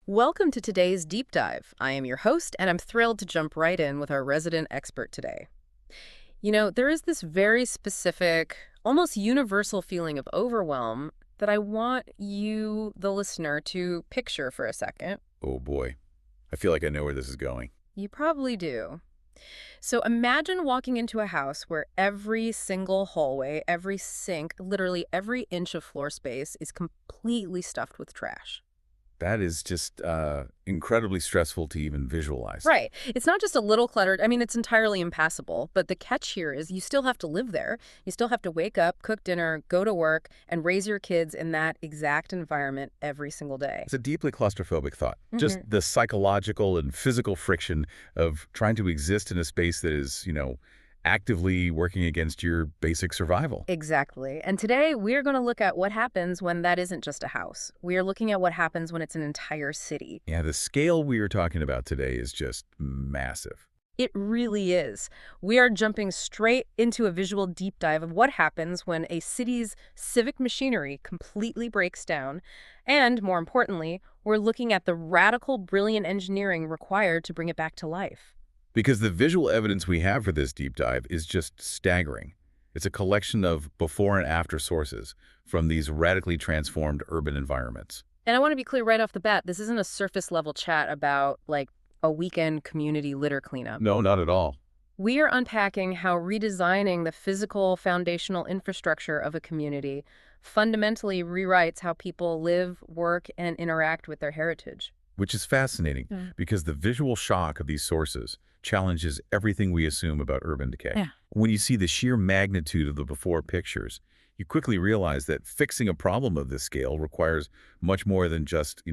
Welcome to today's deep dive. I am your host, and I'm thrilled to jump right in with our resident expert today. There is this very specific, almost universal feeling of overwhelm that I want you, the listener, to picture for a second. Oh boy, I feel like I know where this is going. You probably do. So imagine walking into a house where every single hallway, every sink, literally every inch of floor space is completely stuffed with trash. That is just incredibly stressful to even visualize. Right. It's not just a little cluttered. I mean, it's entirely impassable. But the catch here is you still have to live there. You still have to wake up, cook dinner, go to work, and raise your kids in that exact environment every single day. It's a deeply claustrophobic thought. Just the psychological and physical friction of trying to exist in a space that is, actively working against your basic survival. Exactly. And today we're going to look at what happens when that isn't just a house. We are looking at what happens when it's an entire city. Yeah, the scale we are talking about today is just massive. It really is. We are jumping straight into a visual deep dive of what happens when a city's civic machinery completely breaks down. And more importantly, we're looking at the radical, brilliant engineering required to bring it back to life. Because the visual evidence we have for this deep dive is just staggering. It's a collection of before and after sources from these radically transformed urban environments. And I want to be clear right off the bat, this isn't a surface level chat about, like, a weekend community litter cleanup. No, not at all. We are unpacking how redesigning the physical foundational infrastructure of a community fundamentally rewrites how people live, work, and interact with their heritage. Which is fascinating because the visual shock of these sources challenges everything we assume about urban decay. Yeah. When you see the sheer magnitude of the before pictures, you quickly realize that fixing a problem of this scale requires much more than just,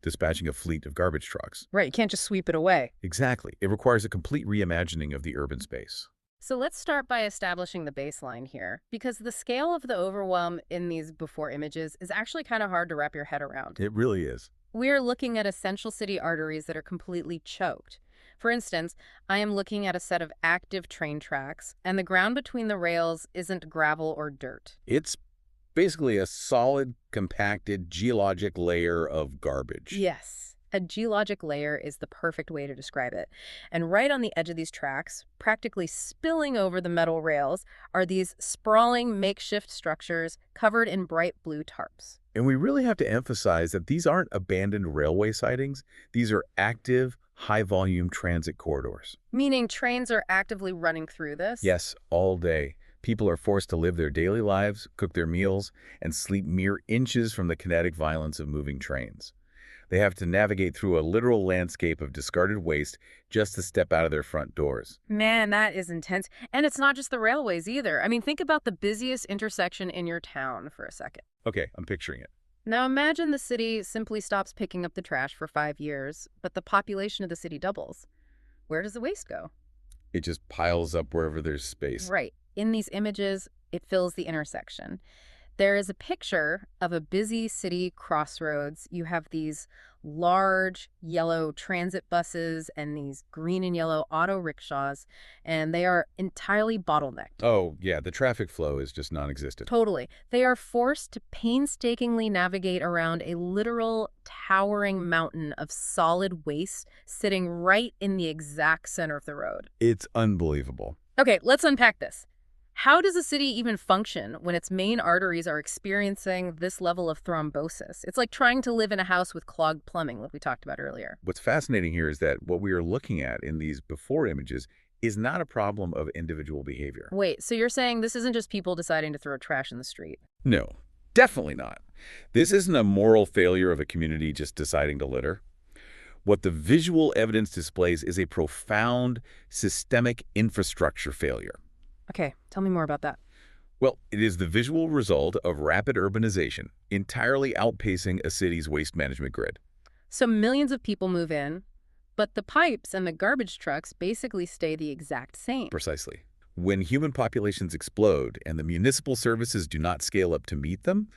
dispatching a fleet of garbage trucks. Right, you can't just sweep it away. Exactly. It requires a complete reimagining of the urban space. So let's start by establishing the baseline here, because the scale of the overwhelm in these before images is actually kind of hard to wrap your head around. It really is. We're looking at essential city arteries that are completely choked. For instance, I am looking at a set of active train tracks, and the ground between the rails isn't gravel or dirt. It's basically a solid, compacted, geologic layer of garbage. Yes, a geologic layer is the perfect way to describe it. And right on the edge of these tracks, practically spilling over the metal rails, are these sprawling makeshift structures covered in bright blue tarps. And we really have to emphasize that these aren't abandoned railway sidings. These are active, high-volume transit corridors. Meaning trains are actively running through this? Yes, all day. People are forced to live their daily lives, cook their meals, and sleep mere inches from the kinetic violence of moving trains. They have to navigate through a literal landscape of discarded waste just to step out of their front doors. Man, that is intense. And it's not just the railways either. I mean, think about the busiest intersection in your town for a second. Okay, I'm picturing it. Now imagine the city simply stops picking up the trash for 5 years, but the population of the city doubles. Where does the waste go? It just piles up wherever there's space. Right. In these images, it fills the intersection. There is a picture of a busy city crossroads. You have these large yellow transit buses and these green and yellow auto rickshaws, and they are entirely bottlenecked. Oh, yeah, the traffic flow is just non-existent. Totally. They are forced to painstakingly navigate around a literal towering mountain of solid waste sitting right in the exact center of the road. It's unbelievable. Okay, let's unpack this. How does a city even function when its main arteries are experiencing this level of thrombosis? It's like trying to live in a house with clogged plumbing, like we talked about earlier. What's fascinating here is that what we are looking at in these before images is not a problem of individual behavior. Wait, so you're saying this isn't just people deciding to throw trash in the street? No, definitely not. This isn't a moral failure of a community just deciding to litter. What the visual evidence displays is a profound systemic infrastructure failure. Okay, tell me more about that. Well, it is the visual result of rapid urbanization, entirely outpacing a city's waste management grid. So millions of people move in, but the pipes and the garbage trucks basically stay the exact same. Precisely. When human populations explode and the municipal services do not scale up to meet them,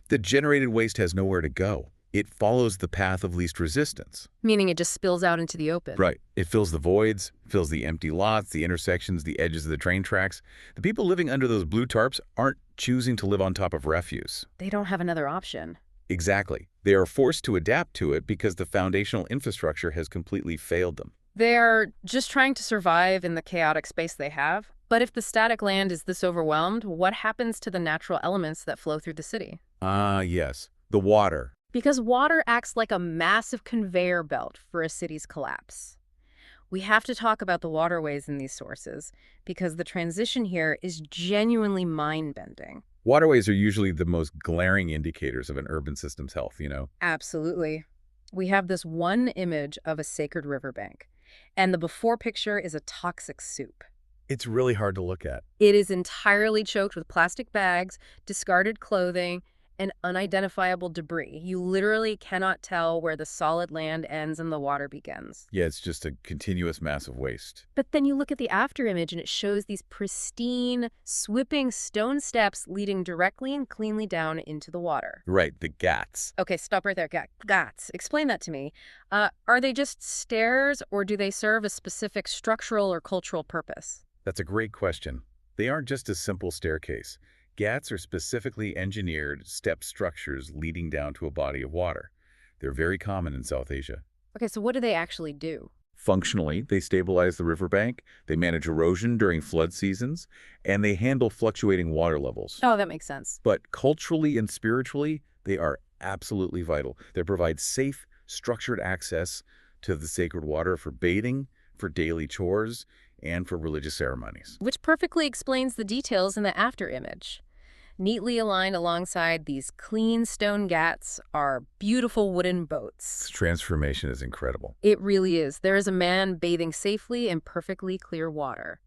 the generated waste has nowhere to go. It follows the path of least resistance. Meaning it just spills out into the open. Right. It fills the voids, fills the empty lots, the intersections, the edges of the train tracks. The people living under those blue tarps aren't choosing to live on top of refuse. They don't have another option. Exactly. They are forced to adapt to it because the foundational infrastructure has completely failed them. They're just trying to survive in the chaotic space they have. But if the static land is this overwhelmed, what happens to the natural elements that flow through the city? Ah, yes. The water. Because water acts like a massive conveyor belt for a city's collapse. We have to talk about the waterways in these sources because the transition here is genuinely mind-bending. Waterways are usually the most glaring indicators of an urban system's health. Absolutely. We have this one image of a sacred riverbank, and the before picture is a toxic soup. It's really hard to look at. It is entirely choked with plastic bags, discarded clothing, and unidentifiable debris. You literally cannot tell where the solid land ends and the water begins. Yeah, it's just a continuous mass of waste. But then you look at the after image and it shows these pristine, sweeping stone steps leading directly and cleanly down into the water. Right, the GATs. Okay, stop right there. Gats. Explain that to me. Are they just stairs or do they serve a specific structural or cultural purpose? That's a great question. They aren't just a simple staircase. GATs are specifically engineered step structures leading down to a body of water. They're very common in South Asia. Okay, so what do they actually do? Functionally, they stabilize the riverbank, they manage erosion during flood seasons, and they handle fluctuating water levels. Oh, that makes sense. But culturally and spiritually, they are absolutely vital. They provide safe, structured access to the sacred water for bathing, for daily chores, and for religious ceremonies. Which perfectly explains the details in the after image. Neatly aligned alongside these clean stone gats are beautiful wooden boats. This transformation is incredible. It really is. There is a man bathing safely in perfectly clear water.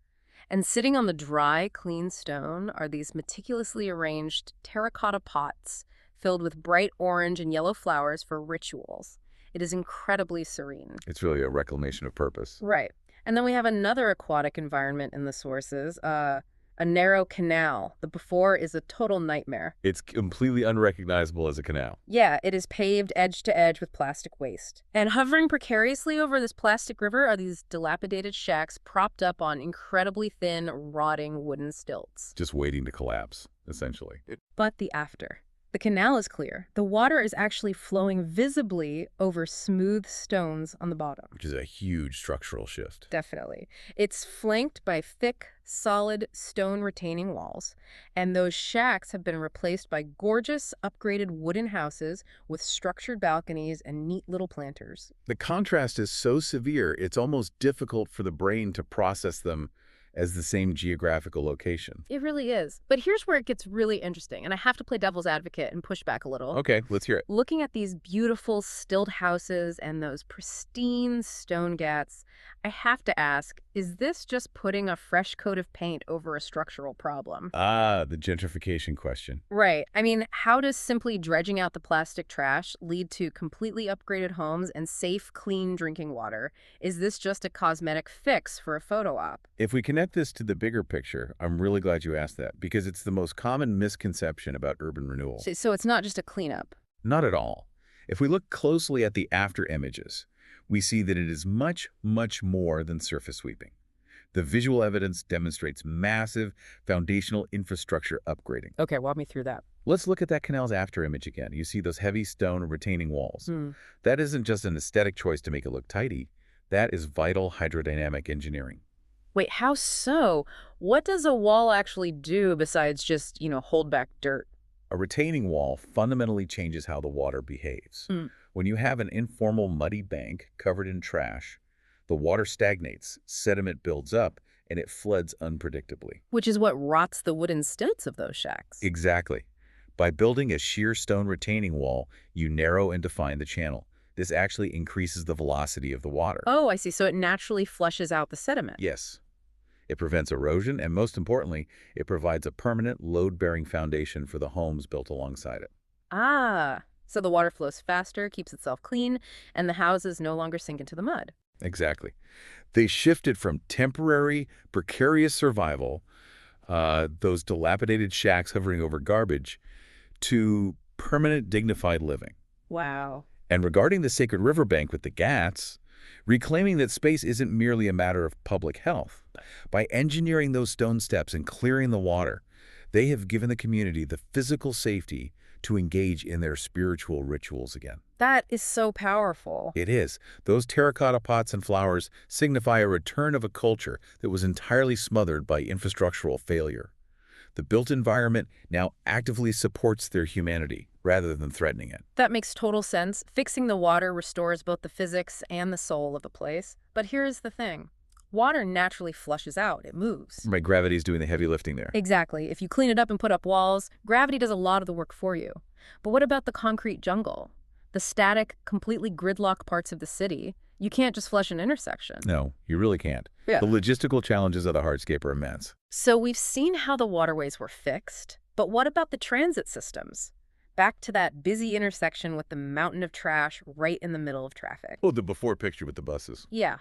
And sitting on the dry, clean stone are these meticulously arranged terracotta pots filled with bright orange and yellow flowers for rituals. It is incredibly serene. It's really a reclamation of purpose. Right. And then we have another aquatic environment in the sources, a narrow canal. The before is a total nightmare. It's completely unrecognizable as a canal. Yeah, it is paved edge to edge with plastic waste. And hovering precariously over this plastic river are these dilapidated shacks propped up on incredibly thin, rotting wooden stilts. Just waiting to collapse, essentially. But the after. The canal is clear. The water is actually flowing visibly over smooth stones on the bottom. Which is a huge structural shift. Definitely. It's flanked by thick, solid stone retaining walls, and those shacks have been replaced by gorgeous, upgraded wooden houses with structured balconies and neat little planters. The contrast is so severe, it's almost difficult for the brain to process them as the same geographical location. It really is. But here's where it gets really interesting, and I have to play devil's advocate and push back a little. Okay, let's hear it. Looking at these beautiful stilled houses and those pristine stone gats, I have to ask, is this just putting a fresh coat of paint over a structural problem? Ah, the gentrification question. Right. I mean, how does simply dredging out the plastic trash lead to completely upgraded homes and safe, clean drinking water? Is this just a cosmetic fix for a photo op? If we connect this to the bigger picture, I'm really glad you asked that, because it's the most common misconception about urban renewal. So it's not just a cleanup. Not at all. If we look closely at the after images, we see that it is much, much more than surface sweeping. The visual evidence demonstrates massive foundational infrastructure upgrading. Okay, walk me through that. Let's look at that canal's after image again. You see those heavy stone retaining walls. That isn't just an aesthetic choice to make it look tidy. That is vital hydrodynamic engineering. Wait, how so? What does a wall actually do besides just, hold back dirt? A retaining wall fundamentally changes how the water behaves. When you have an informal muddy bank covered in trash, the water stagnates, sediment builds up, and it floods unpredictably. Which is what rots the wooden stilts of those shacks. Exactly. By building a sheer stone retaining wall, you narrow and define the channel. This actually increases the velocity of the water. Oh, I see. So it naturally flushes out the sediment. Yes. It prevents erosion, and most importantly, it provides a permanent load-bearing foundation for the homes built alongside it. Ah, so the water flows faster, keeps itself clean, and the houses no longer sink into the mud. Exactly. They shifted from temporary, precarious survival, those dilapidated shacks hovering over garbage, to permanent, dignified living. Wow. And regarding the sacred riverbank with the GATs, reclaiming that space isn't merely a matter of public health. By engineering those stone steps and clearing the water, they have given the community the physical safety to engage in their spiritual rituals again. That is so powerful. It is. Those terracotta pots and flowers signify a return of a culture that was entirely smothered by infrastructural failure. The built environment now actively supports their humanity rather than threatening it. That makes total sense. Fixing the water restores both the physics and the soul of a place. But here's the thing. Water naturally flushes out. It moves. Right, gravity's doing the heavy lifting there. Exactly. If you clean it up and put up walls, gravity does a lot of the work for you. But what about the concrete jungle? The static, completely gridlock parts of the city? You can't just flush an intersection. No, you really can't. Yeah. The logistical challenges of the hardscape are immense. So we've seen how the waterways were fixed, but what about the transit systems? Back to that busy intersection with the mountain of trash right in the middle of traffic. Oh, the before picture with the buses. Yeah.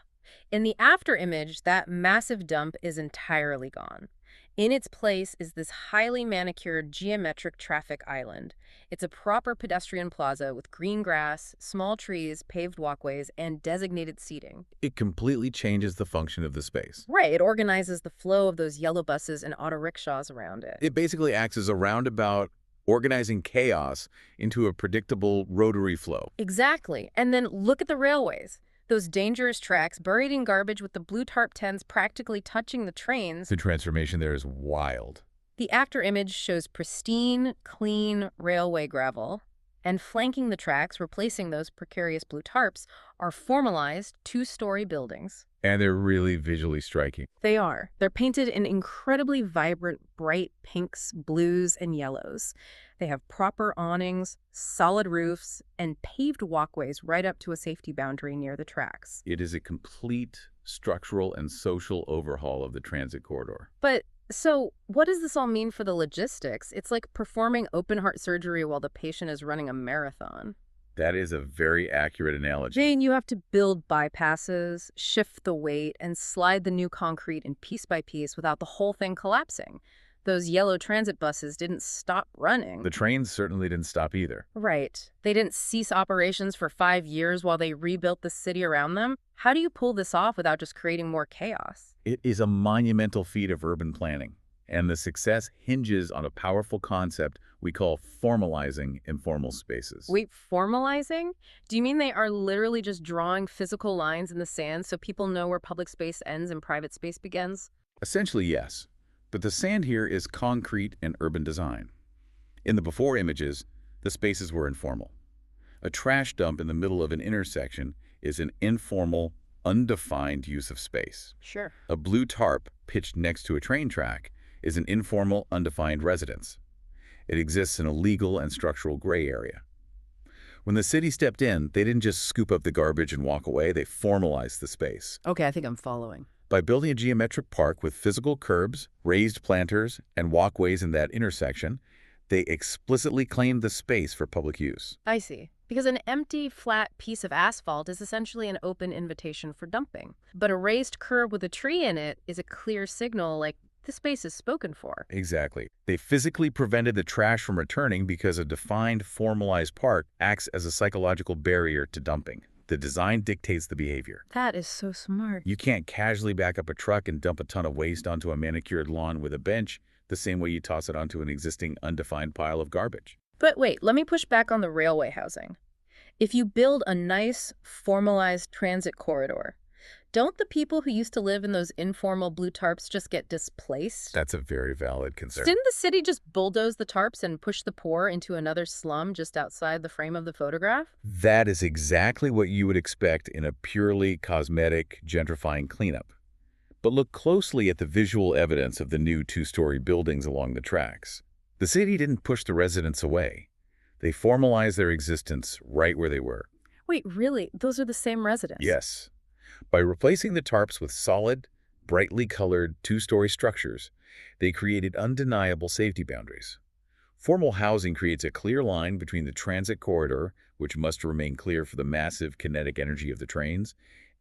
In the after image, that massive dump is entirely gone. In its place is this highly manicured geometric traffic island. It's a proper pedestrian plaza with green grass, small trees, paved walkways, and designated seating. It completely changes the function of the space. Right, it organizes the flow of those yellow buses and auto rickshaws around it. It basically acts as a roundabout, organizing chaos into a predictable rotary flow. Exactly. And then look at the railways. Those dangerous tracks buried in garbage with the blue tarp tents practically touching the trains. The transformation there is wild. The actor image shows pristine, clean railway gravel, and flanking the tracks, replacing those precarious blue tarps, are formalized two-story buildings. And they're really visually striking. They are. They're painted in incredibly vibrant, bright pinks, blues, and yellows. They have proper awnings, solid roofs, and paved walkways right up to a safety boundary near the tracks. It is a complete structural and social overhaul of the transit corridor. But so what does this all mean for the logistics? It's like performing open-heart surgery while the patient is running a marathon. That is a very accurate analogy. Jane, you have to build bypasses, shift the weight, and slide the new concrete in piece by piece without the whole thing collapsing. Those yellow transit buses didn't stop running. The trains certainly didn't stop either. Right. They didn't cease operations for 5 years while they rebuilt the city around them. How do you pull this off without just creating more chaos? It is a monumental feat of urban planning, and the success hinges on a powerful concept we call formalizing informal spaces. Wait, formalizing? Do you mean they are literally just drawing physical lines in the sand so people know where public space ends and private space begins? Essentially, yes. But the sand here is concrete and urban design. In the before images, the spaces were informal. A trash dump in the middle of an intersection is an informal, undefined use of space. Sure. A blue tarp pitched next to a train track is an informal, undefined residence. It exists in a legal and structural gray area. When the city stepped in, they didn't just scoop up the garbage and walk away, they formalized the space. Okay, I think I'm following. By building a geometric park with physical curbs, raised planters, and walkways in that intersection, they explicitly claimed the space for public use. I see. Because an empty, flat piece of asphalt is essentially an open invitation for dumping. But a raised curb with a tree in it is a clear signal, like, this space is spoken for. Exactly. They physically prevented the trash from returning because a defined, formalized park acts as a psychological barrier to dumping. The design dictates the behavior. That is so smart. You can't casually back up a truck and dump a ton of waste onto a manicured lawn with a bench the same way you toss it onto an existing undefined pile of garbage. But wait, let me push back on the railway housing. If you build a nice, formalized transit corridor, don't the people who used to live in those informal blue tarps just get displaced? That's a very valid concern. Didn't the city just bulldoze the tarps and push the poor into another slum just outside the frame of the photograph? That is exactly what you would expect in a purely cosmetic, gentrifying cleanup. But look closely at the visual evidence of the new two-story buildings along the tracks. The city didn't push the residents away. They formalized their existence right where they were. Wait, really? Those are the same residents? Yes. By replacing the tarps with solid, brightly colored two-story structures, they created undeniable safety boundaries. Formal housing creates a clear line between the transit corridor, which must remain clear for the massive kinetic energy of the trains,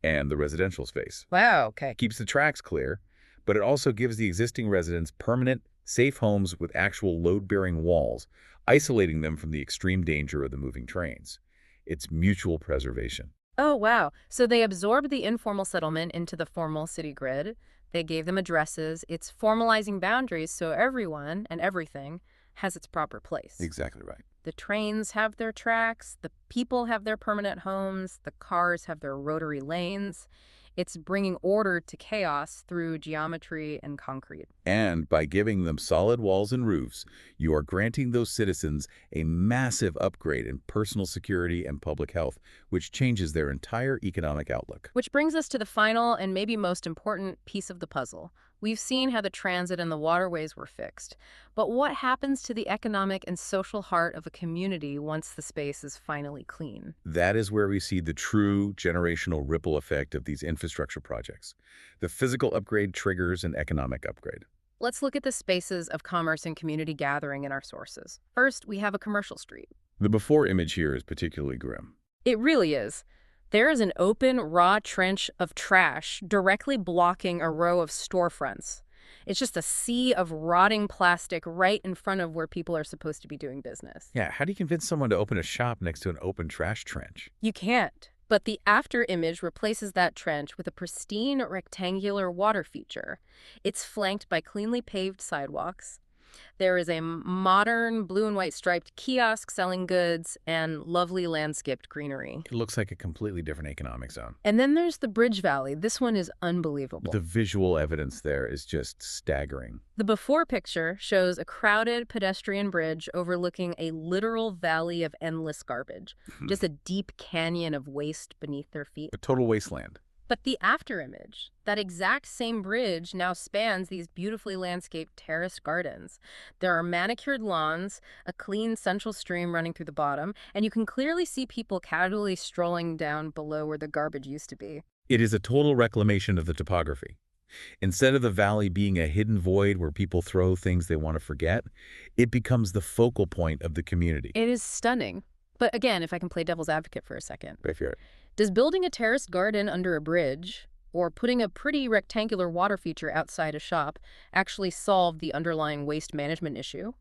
and the residential space. Wow, okay. It keeps the tracks clear, but it also gives the existing residents permanent, safe homes with actual load-bearing walls, isolating them from the extreme danger of the moving trains. It's mutual preservation. Oh, wow. So they absorbed the informal settlement into the formal city grid. They gave them addresses. It's formalizing boundaries so everyone and everything has its proper place. Exactly right. The trains have their tracks, the people have their permanent homes, the cars have their rotary lanes. It's bringing order to chaos through geometry and concrete. And by giving them solid walls and roofs, you are granting those citizens a massive upgrade in personal security and public health, which changes their entire economic outlook. Which brings us to the final and maybe most important piece of the puzzle. We've seen how the transit and the waterways were fixed. But what happens to the economic and social heart of a community once the space is finally clean? That is where we see the true generational ripple effect of these infrastructure projects. The physical upgrade triggers an economic upgrade. Let's look at the spaces of commerce and community gathering in our sources. First, we have a commercial street. The before image here is particularly grim. It really is. There is an open, raw trench of trash directly blocking a row of storefronts. It's just a sea of rotting plastic right in front of where people are supposed to be doing business. Yeah, how do you convince someone to open a shop next to an open trash trench? You can't. But the after image replaces that trench with a pristine rectangular water feature. It's flanked by cleanly paved sidewalks. There is a modern blue and white striped kiosk selling goods and lovely landscaped greenery. It looks like a completely different economic zone. And then there's the Bridge Valley. This one is unbelievable. The visual evidence there is just staggering. The before picture shows a crowded pedestrian bridge overlooking a literal valley of endless garbage, just a deep canyon of waste beneath their feet. A total wasteland. But the after image, that exact same bridge now spans these beautifully landscaped terraced gardens. There are manicured lawns, a clean central stream running through the bottom, and you can clearly see people casually strolling down below where the garbage used to be. It is a total reclamation of the topography. Instead of the valley being a hidden void where people throw things they want to forget, it becomes the focal point of the community. It is stunning. But again, if I can play devil's advocate for a second. Right here. Does building a terraced garden under a bridge or putting a pretty rectangular water feature outside a shop actually solve the underlying waste management issue?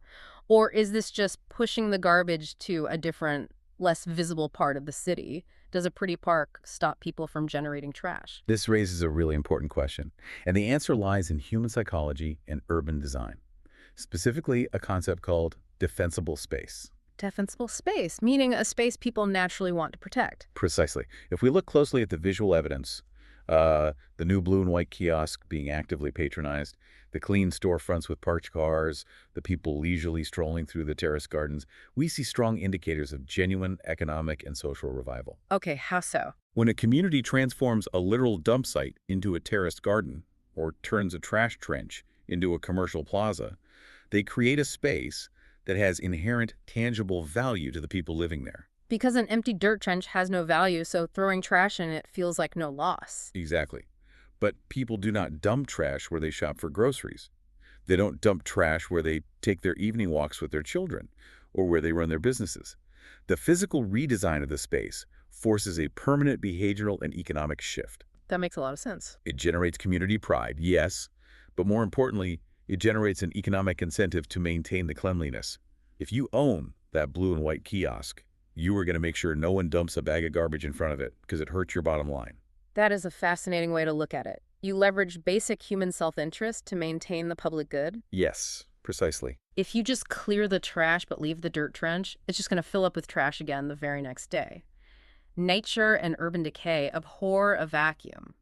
Or is this just pushing the garbage to a different, less visible part of the city? Does a pretty park stop people from generating trash? This raises a really important question, and the answer lies in human psychology and urban design, specifically a concept called defensible space. Defensible space, meaning a space people naturally want to protect. Precisely. If we look closely at the visual evidence, the new blue and white kiosk being actively patronized, the clean storefronts with parked cars, the people leisurely strolling through the terrace gardens, we see strong indicators of genuine economic and social revival. Okay, how so? When a community transforms a literal dump site into a terraced garden or turns a trash trench into a commercial plaza, they create a space that has inherent tangible value to the people living there. Because an empty dirt trench has no value, so throwing trash in it feels like no loss. Exactly. But people do not dump trash where they shop for groceries. They don't dump trash where they take their evening walks with their children or where they run their businesses. The physical redesign of the space forces a permanent behavioral and economic shift. That makes a lot of sense. It generates community pride, yes, but more importantly, it generates an economic incentive to maintain the cleanliness. If you own that blue and white kiosk, you are going to make sure no one dumps a bag of garbage in front of it because it hurts your bottom line. That is a fascinating way to look at it. You leverage basic human self-interest to maintain the public good. Yes, precisely. If you just clear the trash but leave the dirt trench, it's just going to fill up with trash again the very next day. Nature and urban decay abhor a vacuum.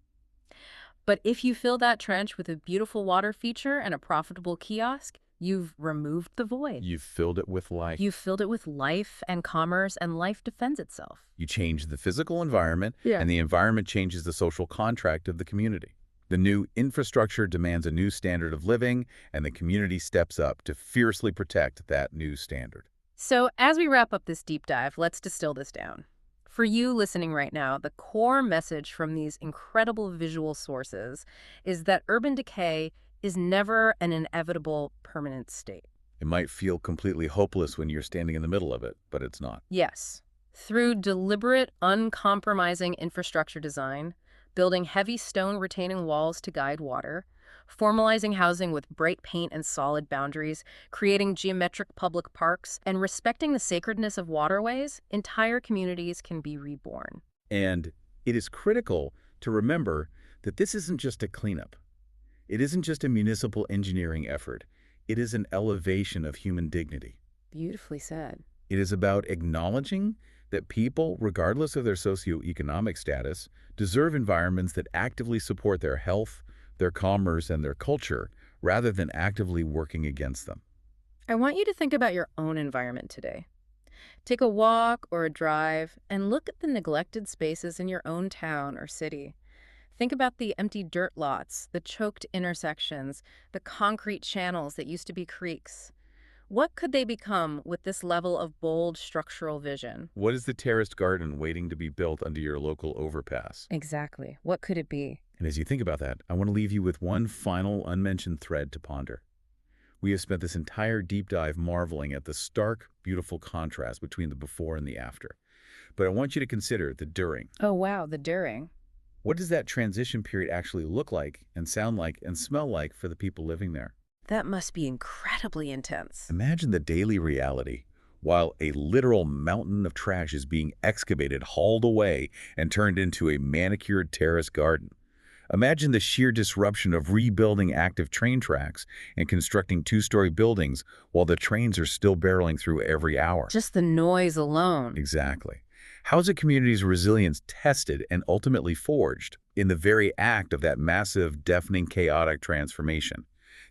But if you fill that trench with a beautiful water feature and a profitable kiosk, you've removed the void. You've filled it with life. You've filled it with life and commerce, and life defends itself. You change the physical environment, and the environment changes the social contract of the community. The new infrastructure demands a new standard of living, and the community steps up to fiercely protect that new standard. So as we wrap up this deep dive, let's distill this down. For you listening right now, the core message from these incredible visual sources is that urban decay is never an inevitable permanent state. It might feel completely hopeless when you're standing in the middle of it, but it's not. Yes. Through deliberate, uncompromising infrastructure design, building heavy stone retaining walls to guide water, formalizing housing with bright paint and solid boundaries, creating geometric public parks, and respecting the sacredness of waterways, entire communities can be reborn. And it is critical to remember that this isn't just a cleanup. It isn't just a municipal engineering effort. It is an elevation of human dignity. Beautifully said. It is about acknowledging that people, regardless of their socioeconomic status, deserve environments that actively support their health, their commerce, and their culture, rather than actively working against them. I want you to think about your own environment today. Take a walk or a drive and look at the neglected spaces in your own town or city. Think about the empty dirt lots, the choked intersections, the concrete channels that used to be creeks. What could they become with this level of bold structural vision? What is the terraced garden waiting to be built under your local overpass? Exactly. What could it be? And as you think about that, I want to leave you with one final unmentioned thread to ponder. We have spent this entire deep dive marveling at the stark, beautiful contrast between the before and the after. But I want you to consider the during. Oh, wow, the daring. What does that transition period actually look like and sound like and smell like for the people living there? That must be incredibly intense. Imagine the daily reality. While a literal mountain of trash is being excavated, hauled away, and turned into a manicured terrace garden. Imagine the sheer disruption of rebuilding active train tracks and constructing two-story buildings while the trains are still barreling through every hour. Just the noise alone. Exactly. How is a community's resilience tested and ultimately forged? In the very act of that massive, deafening, chaotic transformation.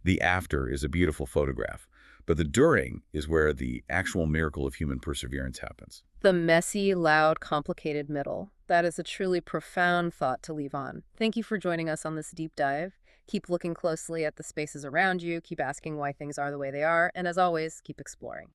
The after is a beautiful photograph, but the during is where the actual miracle of human perseverance happens. The messy, loud, complicated middle. That is a truly profound thought to leave on. Thank you for joining us on this deep dive. Keep looking closely at the spaces around you, keep asking why things are the way they are, and as always, keep exploring.